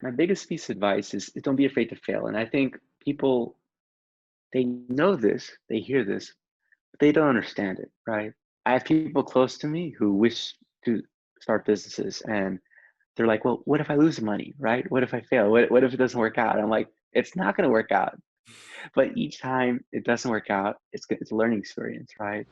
My biggest piece of advice is don't be afraid to fail. And I think people, they know this, they hear this, but they don't understand it, right? I have people close to me who wish to start businesses and they're like, well, what if I lose the money, right? What if I fail? What if it doesn't work out? I'm like, it's not going to work out. But each time it doesn't work out, it's a learning experience, right?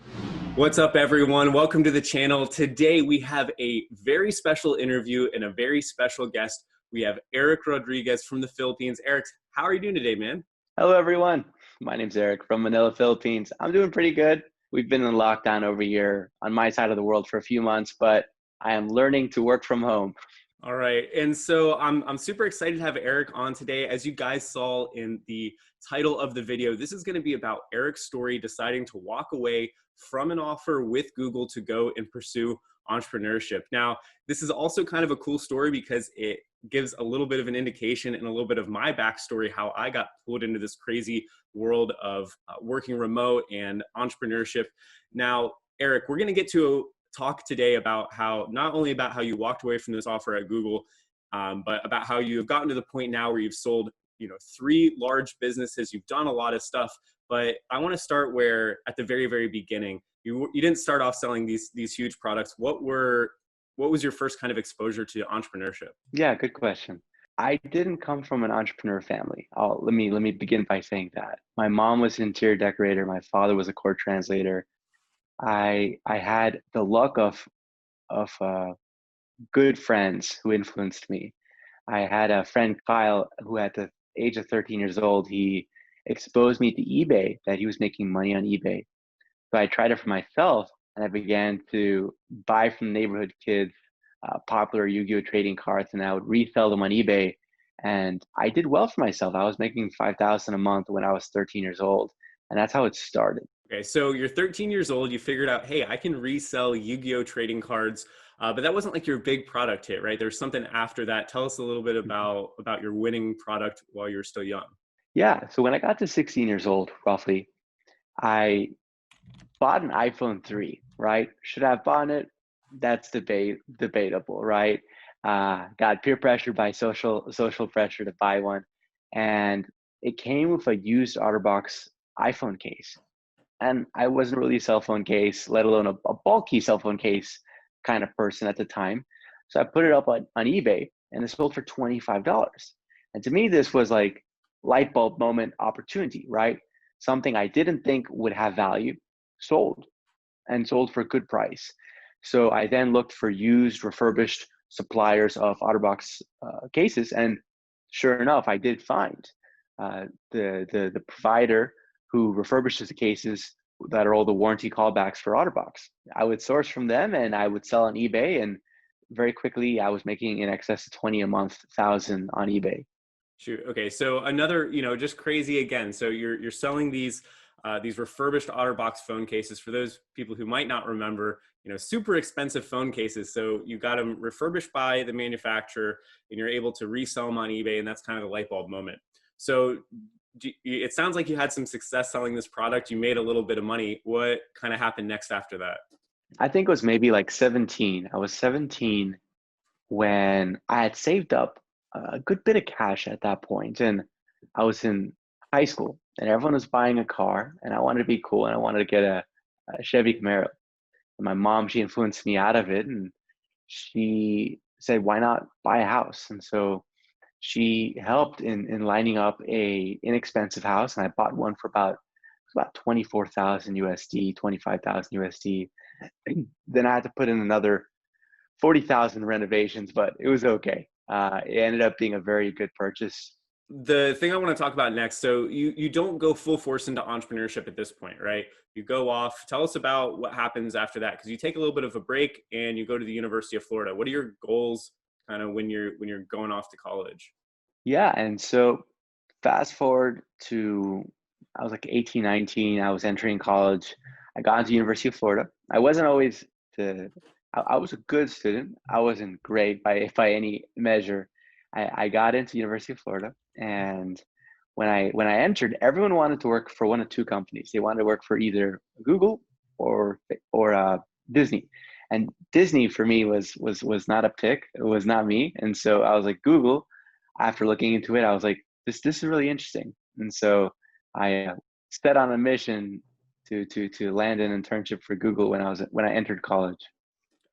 What's up, everyone? Welcome to the channel. Today, we have a very special interview and a very special guest. We have Erick Rodriguez from the Philippines. Erick, how are you doing today, man? Hello, everyone. My name's Eric from Manila, Philippines. I'm doing pretty good. We've been in lockdown over here on my side of the world for a few months, but I am learning to work from home. All right. And so I'm super excited to have Erick on today. As you guys saw in the title of the video, this is going to be about Erick's story deciding to walk away from an offer with Google to go and pursue entrepreneurship. Now, this is also kind of a cool story because it gives a little bit of an indication and a little bit of my backstory, how I got pulled into this crazy world of working remote and entrepreneurship. Now, Erick, we're going to get to talk today about how, not only about how you walked away from this offer at Google, but about how you have gotten to the point now where you've sold, 3 large businesses. You've done a lot of stuff, but I want to start where at the very, very beginning, you didn't start off selling these huge products. What was your first kind of exposure to entrepreneurship? Yeah, good question. I didn't come from an entrepreneur family. Let me begin by saying that. My mom was an interior decorator. My father was a court translator. I had the luck of good friends who influenced me. I had a friend, Kyle, who at the age of 13 years old, he exposed me to eBay, that he was making money on eBay. So I tried it for myself, and I began to buy from neighborhood kids popular Yu-Gi-Oh trading cards, and I would resell them on eBay. And I did well for myself. I was making 5,000 a month when I was 13 years old, and that's how it started. Okay, so you're 13 years old. You figured out, hey, I can resell Yu-Gi-Oh trading cards, but that wasn't like your big product hit, right? There's something after that. Tell us a little bit about your winning product while you're still young. Yeah. So when I got to 16 years old, roughly, I bought an iPhone 3, right? Should I have bought it? That's debatable, right? Got peer pressure by social pressure to buy one, and it came with a used OtterBox iPhone case, and I wasn't really a cell phone case, let alone a bulky cell phone case kind of person at the time. So I put it up on eBay, and it sold for $25. And to me, this was like light bulb moment opportunity, right? Something I didn't think would have value sold, and sold for a good price. So I then looked for used, refurbished suppliers of OtterBox cases, and sure enough, I did find the provider who refurbishes the cases that are all the warranty callbacks for OtterBox. I would source from them, and I would sell on eBay, and very quickly I was making in excess of 20 a month, thousand on eBay. Shoot. Okay. So another, just crazy again. So you're selling these refurbished OtterBox phone cases. For those people who might not remember, super expensive phone cases. So you got them refurbished by the manufacturer, and you're able to resell them on eBay, and that's kind of the light bulb moment. So it sounds like you had some success selling this product. You made a little bit of money. What kind of happened next after that? I think it was maybe like 17. I was 17 when I had saved up a good bit of cash at that point, and I was in high school, and everyone was buying a car, and I wanted to be cool, and I wanted to get a Chevy Camaro. And my mom, she influenced me out of it, and she said, "Why not buy a house?" And so she helped in lining up a inexpensive house, and I bought one for about 24,000 USD, 25,000 USD. Then I had to put in another 40,000 renovations, but it was okay. It ended up being a very good purchase. The thing I want to talk about next, so you don't go full force into entrepreneurship at this point, right? You go off. Tell us about what happens after that, because you take a little bit of a break and you go to the University of Florida. What are your goals kind of when you're going off to college? Yeah, and so fast forward to, I was like 18, 19. I was entering college. I got into University of Florida. I wasn't always the, I was a good student. I wasn't great by any measure. I got into University of Florida, and when I entered, everyone wanted to work for one of two companies. They wanted to work for either Google or Disney, and Disney for me was not a pick. It was not me, and so I was like, Google. after looking into it, I was like, this is really interesting. And so I set on a mission to land an internship for Google when I entered college.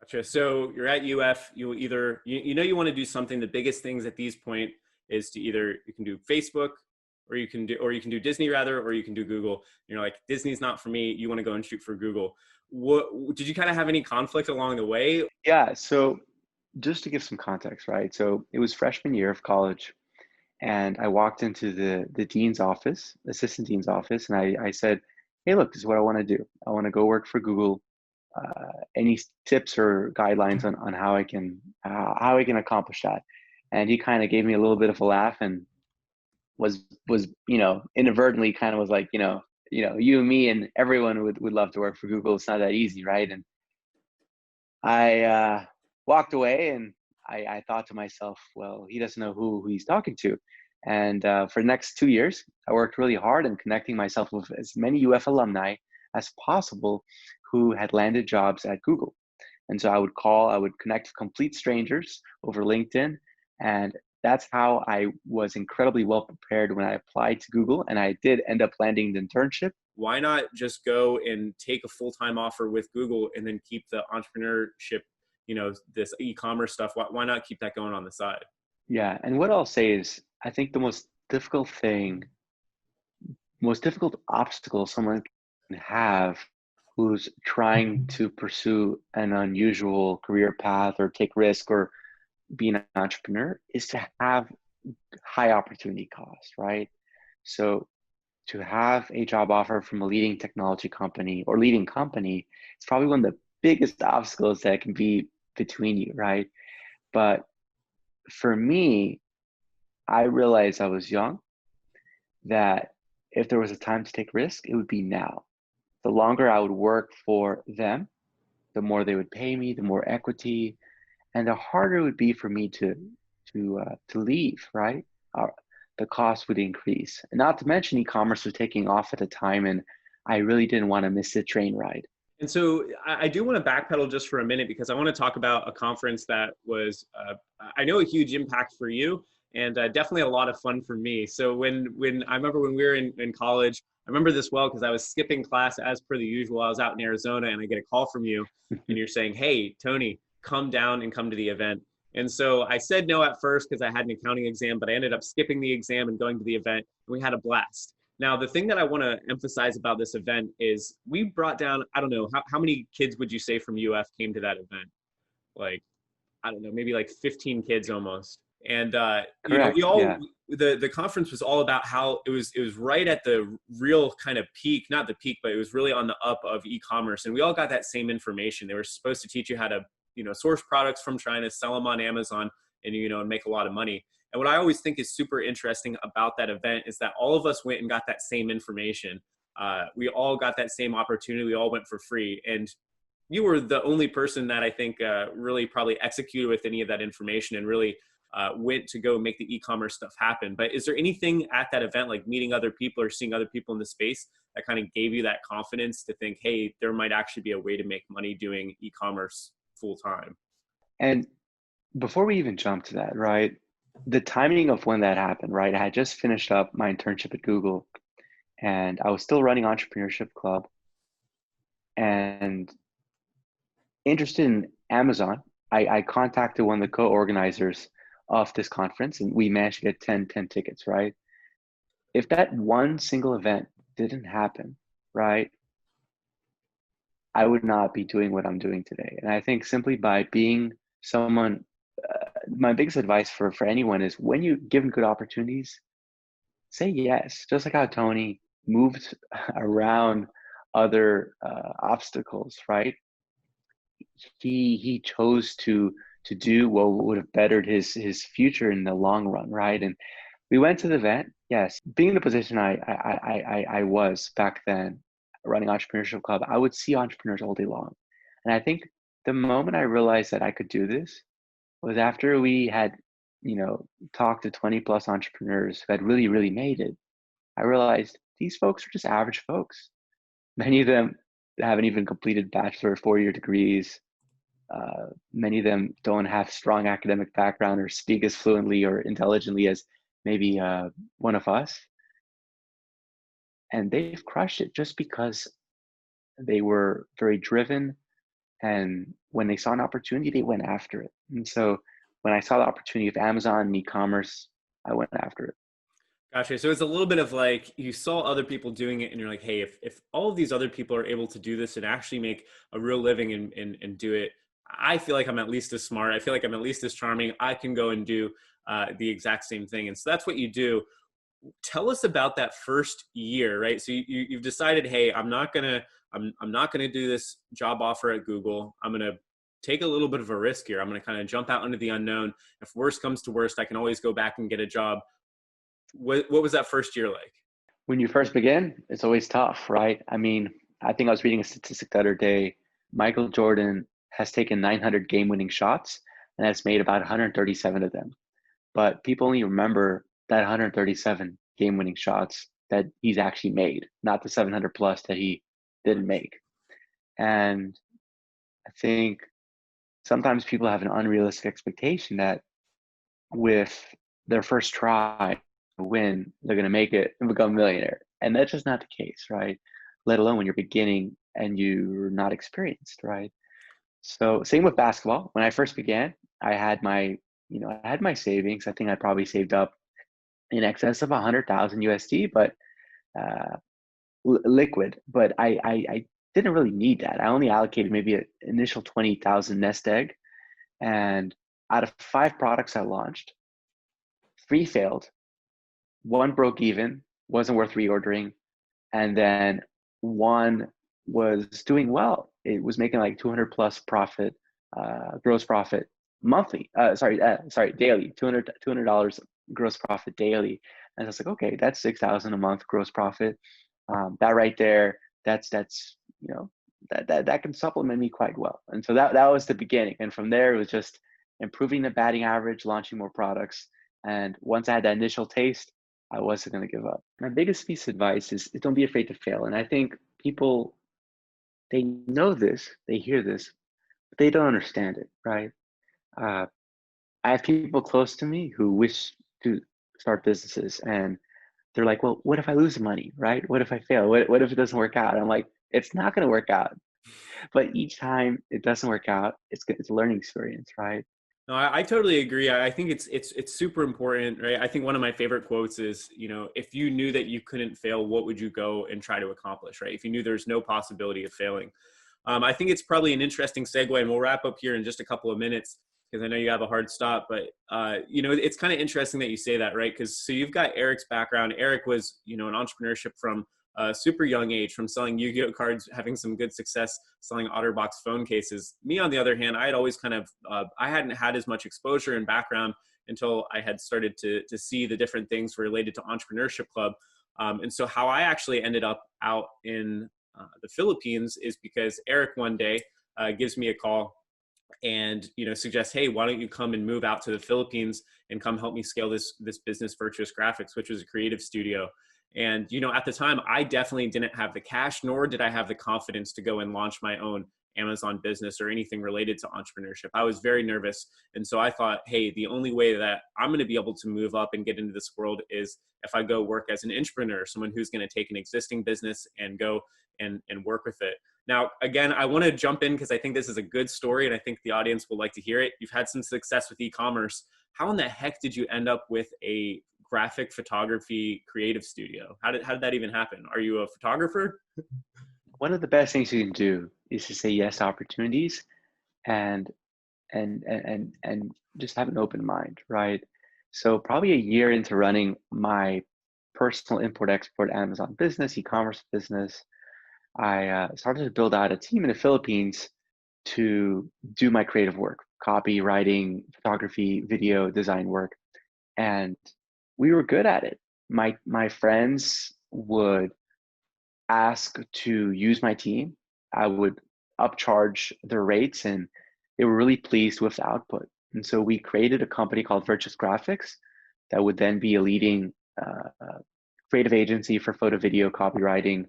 Gotcha. So you're at UF. You either you know you want to do something. The biggest things at these point is to either you can do Facebook, or you can do Disney rather, or you can do Google. You're like, Disney's not for me. You want to go and shoot for Google. What did you kind of have any conflict along the way? Yeah, so just to give some context, right? So it was freshman year of college, and I walked into the dean's office, assistant dean's office, and I said, "Hey, look, this is what I want to do. I want to go work for Google. Any tips or guidelines on how I can accomplish that?" And he kind of gave me a little bit of a laugh and was inadvertently kind of was like, you and me and everyone would love to work for Google. It's not that easy, right? And I walked away, and I thought to myself, well, he doesn't know who he's talking to. And for the next 2 years, I worked really hard in connecting myself with as many UF alumni as possible who had landed jobs at Google. And so I would connect with complete strangers over LinkedIn. And that's how I was incredibly well prepared when I applied to Google. And I did end up landing the internship. Why not just go and take a full-time offer with Google and then keep the entrepreneurship, this e-commerce stuff? Why not keep that going on the side? Yeah. And what I'll say is, I think the most difficult obstacle someone can have who's trying to pursue an unusual career path or take risk or be an entrepreneur is to have high opportunity cost, right? So to have a job offer from a leading technology company or leading company, it's probably one of the biggest obstacles that can be between you, right? But for me, I realized I was young that if there was a time to take risk, it would be now. The longer I would work for them, the more they would pay me, the more equity, and the harder it would be for me to leave, right? The cost would increase. And not to mention e-commerce was taking off at the time, and I really didn't want to miss the train ride. And so I do want to backpedal just for a minute because I want to talk about a conference that was, I know, a huge impact for you, and definitely a lot of fun for me. So when I remember when we were in college, I remember this well because I was skipping class as per the usual. I was out in Arizona and I get a call from you and you're saying, "Hey, Tony, come down and come to the event." And so I said no at first because I had an accounting exam, but I ended up skipping the exam and going to the event, and we had a blast. Now, the thing that I want to emphasize about this event is we brought down, I don't know, how many kids would you say from UF came to that event? Like, I don't know, maybe like 15 kids almost. And, we Correct. all, Yeah. the conference was all about how it was right at the real kind of peak, not the peak, but it was really on the up of e-commerce. And we all got that same information. They were supposed to teach you how to, source products from China, sell them on Amazon, and, and make a lot of money. And what I always think is super interesting about that event is that all of us went and got that same information. We all got that same opportunity. We all went for free. And you were the only person that I think really probably executed with any of that information and really went to go make the e-commerce stuff happen. But is there anything at that event, like meeting other people or seeing other people in the space, that kind of gave you that confidence to think, hey, there might actually be a way to make money doing e-commerce full time? And before we even jump to that, right? The timing of when that happened, right? I had just finished up my internship at Google, and I was still running Entrepreneurship Club and interested in Amazon. I contacted one of the co-organizers of this conference, and we managed to get 10 tickets, right? If that one single event didn't happen, right, I would not be doing what I'm doing today. And I think simply by being someone, my biggest advice for anyone is when you given good opportunities, say yes. Just like how Tony moved around other obstacles, right? He chose to do what would have bettered his future in the long run, right? And we went to the event. Yes, being in the position I was back then, running Entrepreneurship Club, I would see entrepreneurs all day long. And I think the moment I realized that I could do this was after we had, talked to 20 plus entrepreneurs who had really, really made it. I realized these folks are just average folks. Many of them haven't even completed bachelor or 4-year degrees. Many of them don't have strong academic background or speak as fluently or intelligently as maybe one of us. And they've crushed it just because they were very driven. And when they saw an opportunity, they went after it. And so when I saw the opportunity of Amazon and e-commerce, I went after it. Gotcha. So it's a little bit of like you saw other people doing it and you're like, hey, if all of these other people are able to do this and actually make a real living and do it, I feel like I'm at least as smart. I feel like I'm at least as charming. I can go and do the exact same thing. And so that's what you do. Tell us about that first year, right? So you've decided, hey, I'm not gonna do this job offer at Google. I'm gonna take a little bit of a risk here. I'm gonna kind of jump out into the unknown. If worst comes to worst, I can always go back and get a job. What was that first year like? When you first begin, it's always tough, right? I mean, I think I was reading a statistic the other day. Michael Jordan has taken 900 game-winning shots and has made about 137 of them. But people only remember that 137 game-winning shots that he's actually made, not the 700 plus that he didn't make. And I think sometimes people have an unrealistic expectation that with their first try to win, they're going to make it and become a millionaire. And that's just not the case, right? Let alone when you're beginning and you're not experienced, right? So same with basketball. When I first began, I had my, I had my savings. I think I probably saved up in excess of 100,000 USD, but uh, liquid. But I didn't really need that. I only allocated maybe an initial 20,000 nest egg, and out of 5 products I launched, 3 failed, 1 broke even, wasn't worth reordering, and then 1 was doing well. It was making like 200 plus profit, gross profit monthly. Daily, $200 gross profit daily. And I was like, okay, that's 6,000 a month gross profit. That right there, that's that can supplement me quite well. And so that was the beginning. And from there, it was just improving the batting average, launching more products. And once I had that initial taste, I wasn't going to give up. My biggest piece of advice is don't be afraid to fail. And I think people, they know this, they hear this, but they don't understand it, right? Uh, I have people close to me who wish to start businesses, and they're like, well, what if I lose money, right? What if I fail? What if it doesn't work out? I'm like, it's not going to work out. But each time it doesn't work out, it's a learning experience, right? No, I totally agree. I think it's super important, right? I think one of my favorite quotes is, if you knew that you couldn't fail, what would you go and try to accomplish, right? If you knew there's no possibility of failing. I think it's probably an interesting segue, and we'll wrap up here in just a couple of minutes because I know you have a hard stop. But it's kind of interesting that you say that, right? Because so you've got Erick's background. Erick was, an entrepreneurship from a super young age, from selling Yu-Gi-Oh cards, having some good success selling OtterBox phone cases. Me, on the other hand, I had always kind of, I hadn't had as much exposure and background until I had started to see the different things related to Entrepreneurship Club. And so how I actually ended up out in the Philippines is because Erick one day gives me a call and suggests, hey, why don't you come and move out to the Philippines and come help me scale this business, Virtuous Graphics, which was a creative studio. And at the time, I definitely didn't have the cash, nor did I have the confidence to go and launch my own Amazon business or anything related to entrepreneurship. I was very nervous. And so I thought, hey, the only way that I'm going to be able to move up and get into this world is if I go work as an entrepreneur, someone who's going to take an existing business and go and work with it. Now, again, I want to jump in because I think this is a good story and I think the audience will like to hear it. You've had some success with e-commerce. How in the heck did you end up with a graphic photography creative studio? How did that even happen? Are you a photographer? One of the best things you can do is to say yes to opportunities and just have an open mind, right? So probably a year into running my personal import-export Amazon business, e-commerce business, I started to build out a team in the Philippines to do my creative work, copywriting, photography, video design work. And we were good at it. My friends would ask to use my team. I would upcharge their rates, and they were really pleased with the output. And so we created a company called Virtuous Graphics that would then be a leading creative agency for photo video copywriting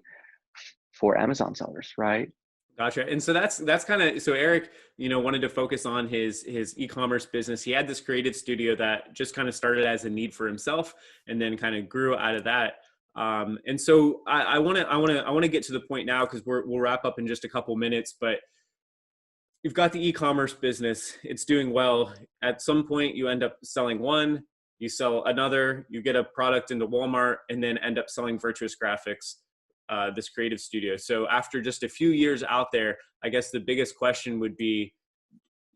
for Amazon sellers, right? Gotcha. And so that's kind of, so Eric, wanted to focus on his e-commerce business. He had this creative studio that just kind of started as a need for himself and then kind of grew out of that. And so I want to get to the point now, because we'll wrap up in just a couple minutes, but you've got the e-commerce business, it's doing well. At some point you end up selling one, you sell another, you get a product into Walmart, and then end up selling Virtuous Graphics, this creative studio. So after just a few years out there, I guess the biggest question would be,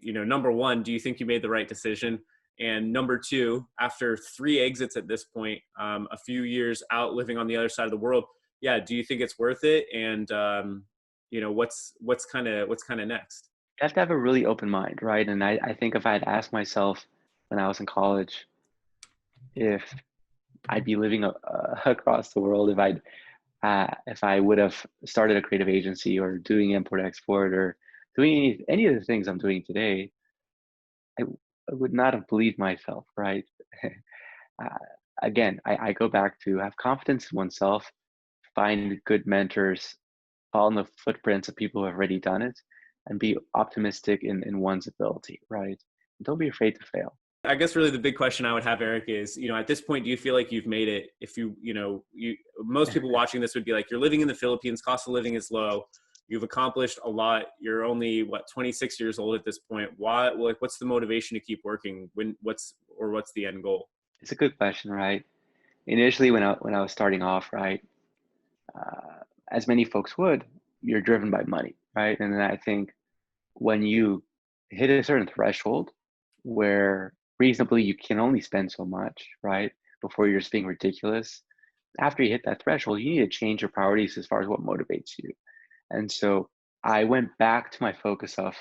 number one, do you think you made the right decision? And number two, after 3 exits at this point, a few years out living on the other side of the world, yeah, do you think it's worth it? And what's kind of next? You have to have a really open mind, right? And I think if I had asked myself when I was in college if I'd be living across the world, if I would have started a creative agency or doing import export or doing any of the things I'm doing today, I would not have believed myself, right? uh, Again, I go back to have confidence in oneself, find good mentors, follow in the footprints of people who have already done it, and be optimistic in one's ability, right? Don't be afraid to fail. I guess really the big question I would have, Eric, is, at this point, do you feel like you've made it? If most people watching this would be like, you're living in the Philippines, cost of living is low. You've accomplished a lot. You're only 26 years old at this point. Why, what's the motivation to keep working? What's the end goal? It's a good question, right? Initially, when I was starting off, right, as many folks would, you're driven by money, right? And then I think when you hit a certain threshold where reasonably you can only spend so much, right, before you're just being ridiculous, after you hit that threshold, you need to change your priorities as far as what motivates you. And so I went back to my focus of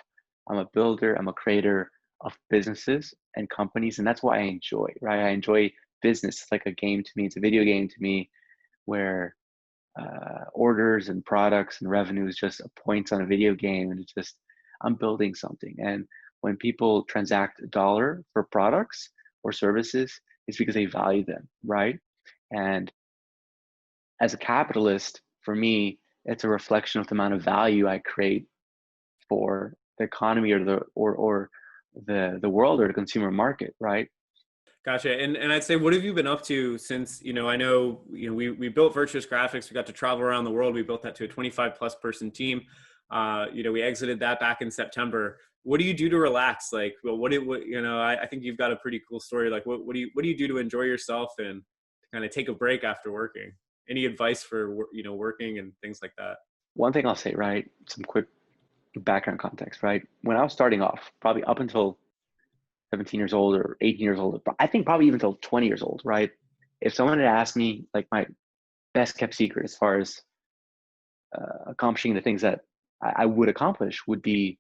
I'm a builder, I'm a creator of businesses and companies, and that's what I enjoy, right? I enjoy business. It's like a game to me. It's a video game to me where orders and products and revenue is just a points on a video game, and it's just I'm building something. And when people transact a dollar for products or services, it's because they value them, right? And as a capitalist, for me, it's a reflection of the amount of value I create for the economy or the world or the consumer market, right? Gotcha. And I'd say, what have you been up to since, I know, we built Virtuous Graphics. We got to travel around the world. We built that to a 25+ person team. We exited that back in September. What do you do to relax? Like, well, I think you've got a pretty cool story. Like, what do you do to enjoy yourself and to kind of take a break after working? Any advice for, working and things like that? One thing I'll say, right? Some quick background context, right? When I was starting off, probably up until 17 years old or 18 years old, I think probably even until 20 years old, right? If someone had asked me, like, my best kept secret as far as accomplishing the things that I would accomplish would be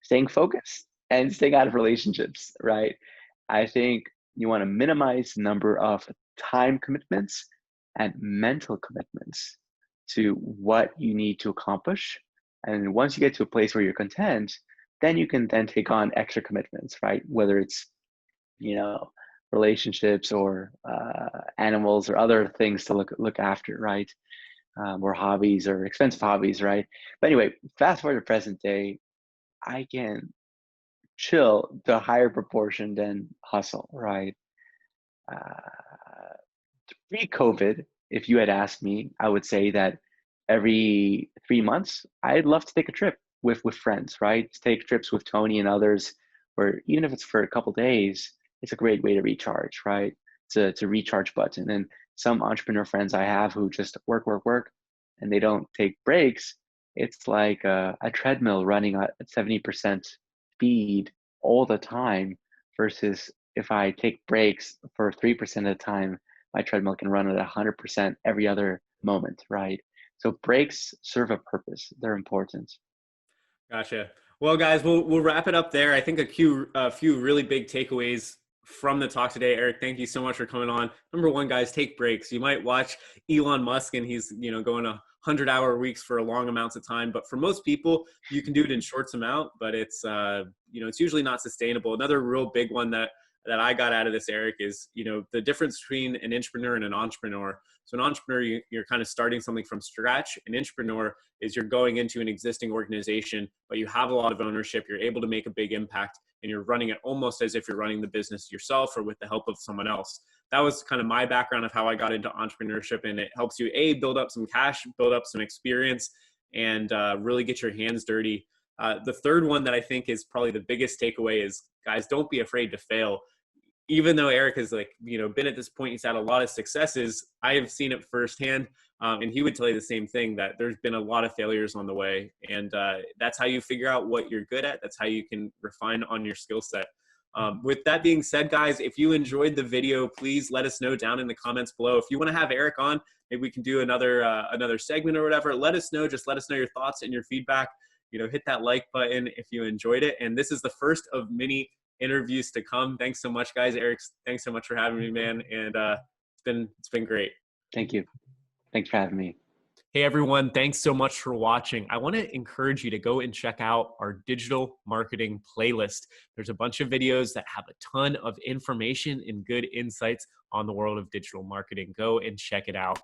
staying focused and staying out of relationships, right? I think you want to minimize the number of time commitments and mental commitments to what you need to accomplish. And once you get to a place where you're content, then you can then take on extra commitments, right? Whether it's, relationships or animals or other things to look after, right? Or hobbies or expensive hobbies, right? But anyway, fast forward to present day, I can chill to a higher proportion than hustle, right? Pre-COVID, if you had asked me, I would say that every 3 months, I'd love to take a trip with friends, right? To take trips with Tony and others, where even if it's for a couple days, it's a great way to recharge, right? To recharge button. And some entrepreneur friends I have who just work, and they don't take breaks. It's like a treadmill running at 70% speed all the time, versus if I take breaks for 3% of the time, my treadmill can run at 100% every other moment, right? So breaks serve a purpose. They're important. Gotcha. Well, guys, we'll wrap it up there. I think a few really big takeaways from the talk today. Eric, thank you so much for coming on. Number one, guys, take breaks. You might watch Elon Musk and he's going 100-hour weeks for long amounts of time, but for most people, you can do it in shorts amount. But it's it's usually not sustainable. Another real big one that that I got out of this, Eric, is, the difference between an intrapreneur and an entrepreneur. So an entrepreneur, you're kind of starting something from scratch. An intrapreneur is you're going into an existing organization, but you have a lot of ownership. You're able to make a big impact, and you're running it almost as if you're running the business yourself or with the help of someone else. That was kind of my background of how I got into entrepreneurship, and it helps you build up some cash, build up some experience, and really get your hands dirty. The third one that I think is probably the biggest takeaway is, guys, don't be afraid to fail. Even though Eric has been at this point, he's had a lot of successes. I have seen it firsthand. And he would tell you the same thing, that there's been a lot of failures on the way. And that's how you figure out what you're good at. That's how you can refine on your skill set. With that being said, guys, if you enjoyed the video, please let us know down in the comments below. If you want to have Eric on, maybe we can do another segment or whatever. Let us know. Just let us know your thoughts and your feedback. Hit that like button if you enjoyed it. And this is the first of many interviews to come. Thanks so much, guys. Eric, thanks so much for having me, man. And it's been great. Thank you. Thanks for having me. Hey, everyone. Thanks so much for watching. I want to encourage you to go and check out our digital marketing playlist. There's a bunch of videos that have a ton of information and good insights on the world of digital marketing. Go and check it out.